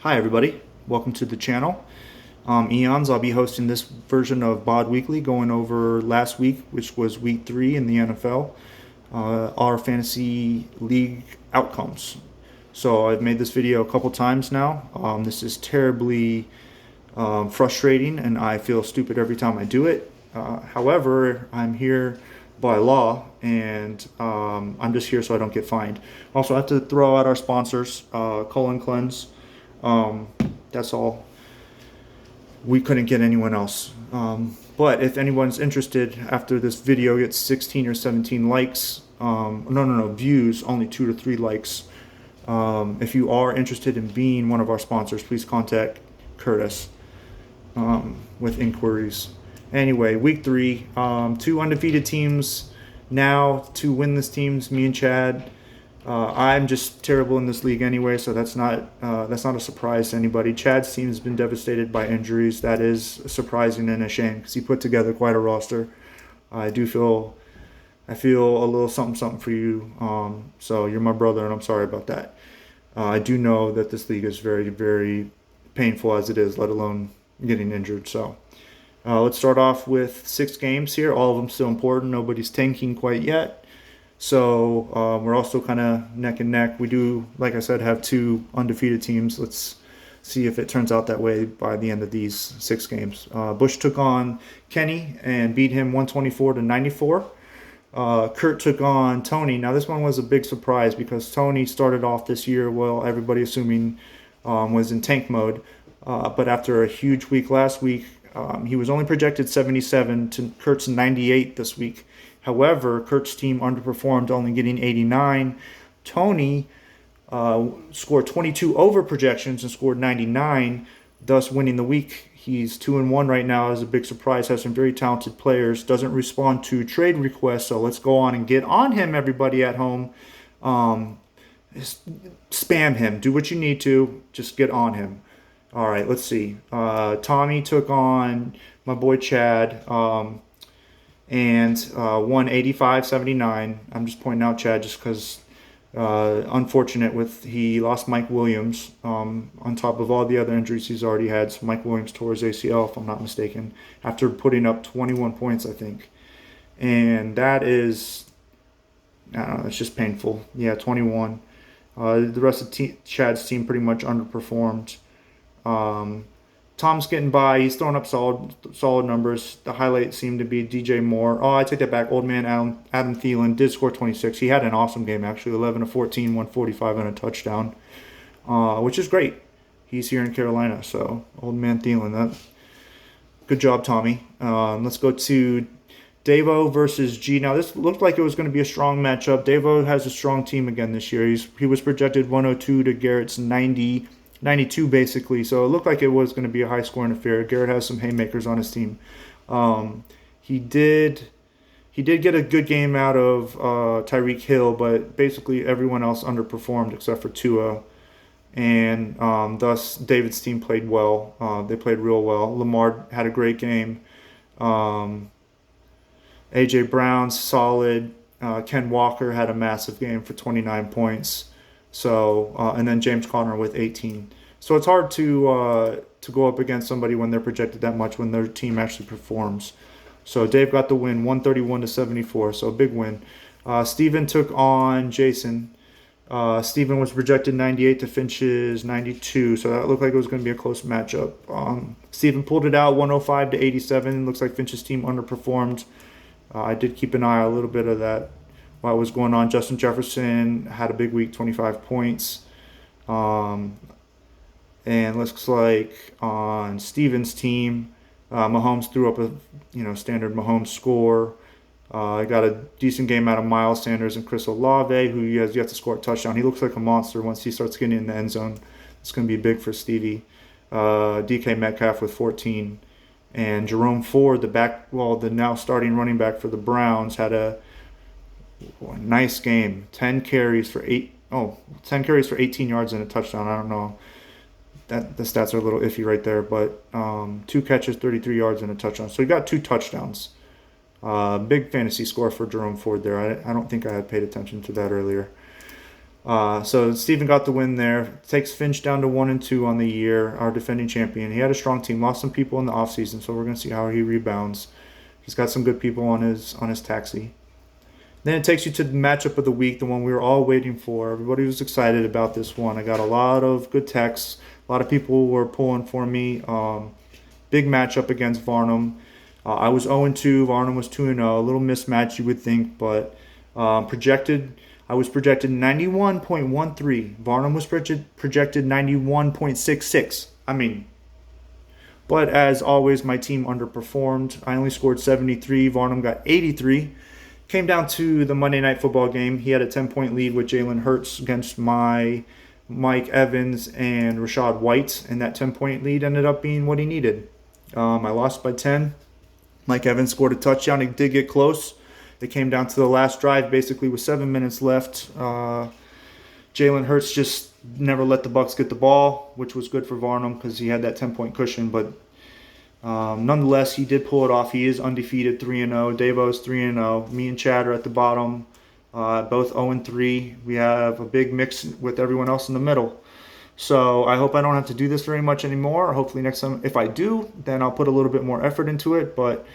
Hi everybody, welcome to the channel. Eonz. I'll be hosting this version of BoD Weekly, going over last week, which was week 3 in the NFL, our fantasy league outcomes. So I've made this video a couple times now. This is terribly frustrating and I feel stupid every time I do it. However, I'm here by law and I'm just here so I don't get fined. Also, I have to throw out our sponsors, Colon Cleanse. That's all. We couldn't get anyone else. But if anyone's interested, after this video gets 16 or 17 likes, views, only 2 to 3 likes. If you are interested in being one of our sponsors, please contact Curtis with inquiries. Anyway, week 3, 2 undefeated teams now, 2 winless teams, me and Chad. I'm just terrible in this league anyway, so that's not a surprise to anybody. Chad's team has been devastated by injuries. That is surprising and a shame because he put together quite a roster. I feel a little something for you. So you're my brother, and I'm sorry about that. I do know that this league is very, very painful as it is, let alone getting injured. So let's start off with 6 games here. All of them still important. Nobody's tanking quite yet. So we're also kind of neck and neck. We do, like I said, have 2 undefeated teams. Let's see if it turns out that way by the end of these 6 games. Bush took on Kenny and beat him 124-94. Kurt took on Tony. Now this one was a big surprise because Tony started off this year, well, everybody assuming was in tank mode. But after a huge week last week, he was only projected 77 to Kurt's 98 this week. However, Kurt's team underperformed, only getting 89. Tony scored 22 over projections and scored 99, thus winning the week. He's 2-1 right now, is a big surprise. Has some very talented players. Doesn't respond to trade requests, so let's go on and get on him, everybody at home. Spam him. Do what you need to. Just get on him. All right, let's see. Tommy took on my boy Chad. And won 85-79. I'm just pointing out Chad just because unfortunate he lost Mike Williams on top of all the other injuries he's already had. So Mike Williams tore his ACL, if I'm not mistaken, after putting up 21 points, I think. And that is, I don't know, it's just painful. Yeah, 21. The rest of Chad's team pretty much underperformed. Tom's getting by. He's throwing up solid numbers. The highlight seemed to be DJ Moore. Oh, I take that back. Old man Adam Thielen did score 26. He had an awesome game, actually. 11 of 14, 145 and a touchdown, which is great. He's here in Carolina, so old man Thielen. Good job, Tommy. Let's go to Davo versus G. Now, this looked like it was going to be a strong matchup. Davo has a strong team again this year. He was projected 102 to Garrett's 92 basically, so it looked like it was going to be a high-scoring affair. Garrett has some haymakers on his team. He did get a good game out of Tyreek Hill, but basically everyone else underperformed except for Tua, and thus David's team played well. They played real well. Lamar had a great game. A.J. Brown's solid. Ken Walker had a massive game for 29 points. So and then James Conner with 18. So it's hard to go up against somebody when they're projected that much when their team actually performs. So Dave got the win, 131-74. So a big win. Steven took on Jason. Steven was projected 98 to Finch's 92. So that looked like it was going to be a close matchup. Steven pulled it out, 105-87. Looks like Finch's team underperformed. I did keep an eye on a little bit of that while it was going on. Justin Jefferson had a big week, 25 points. And looks like on Steven's team, Mahomes threw up a standard Mahomes score. Got a decent game out of Miles Sanders and Chris Olave, who has yet to score a touchdown. He looks like a monster once he starts getting in the end zone. It's going to be big for Stevie. DK Metcalf with 14. And Jerome Ford, the now starting running back for the Browns, had a nice game. 10 carries for 18 yards and a touchdown. I don't know. The stats are a little iffy right there, but 2 catches, 33 yards and a touchdown. So he got 2 touchdowns. Big fantasy score for Jerome Ford there. I don't think I had paid attention to that earlier. So Steven got the win there. Takes Finch down to 1-2 on the year, our defending champion. He had a strong team, lost some people in the offseason, so we're going to see how he rebounds. He's got some good people on his taxi. Then it takes you to the matchup of the week, the one we were all waiting for. Everybody was excited about this one. I got a lot of good texts. A lot of people were pulling for me. Big matchup against Varnum. I was 0-2. Varnum was 2-0. A little mismatch, you would think, but I was projected 91.13. Varnum was projected 91.66. But as always, my team underperformed. I only scored 73. Varnum got 83. Came down to the Monday Night Football game. He had a 10-point lead with Jalen Hurts against my Mike Evans and Rashad White, and that 10-point lead ended up being what he needed. I lost by 10. Mike Evans scored a touchdown. He did get close. It came down to the last drive, basically with 7 minutes left. Jalen Hurts just never let the Bucs get the ball, which was good for Varnum because he had that 10-point cushion. But nonetheless, he did pull it off. He is undefeated, 3-0. Davo's 3-0. Me and Chad are at the bottom, both 0-3. We have a big mix with everyone else in the middle. So I hope I don't have to do this very much anymore. Hopefully next time, if I do, then I'll put a little bit more effort into it. But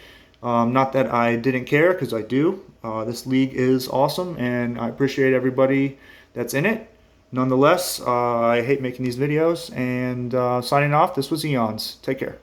not that I didn't care, because I do. This league is awesome, and I appreciate everybody that's in it. Nonetheless, I hate making these videos. And signing off, this was Eonz. Take care.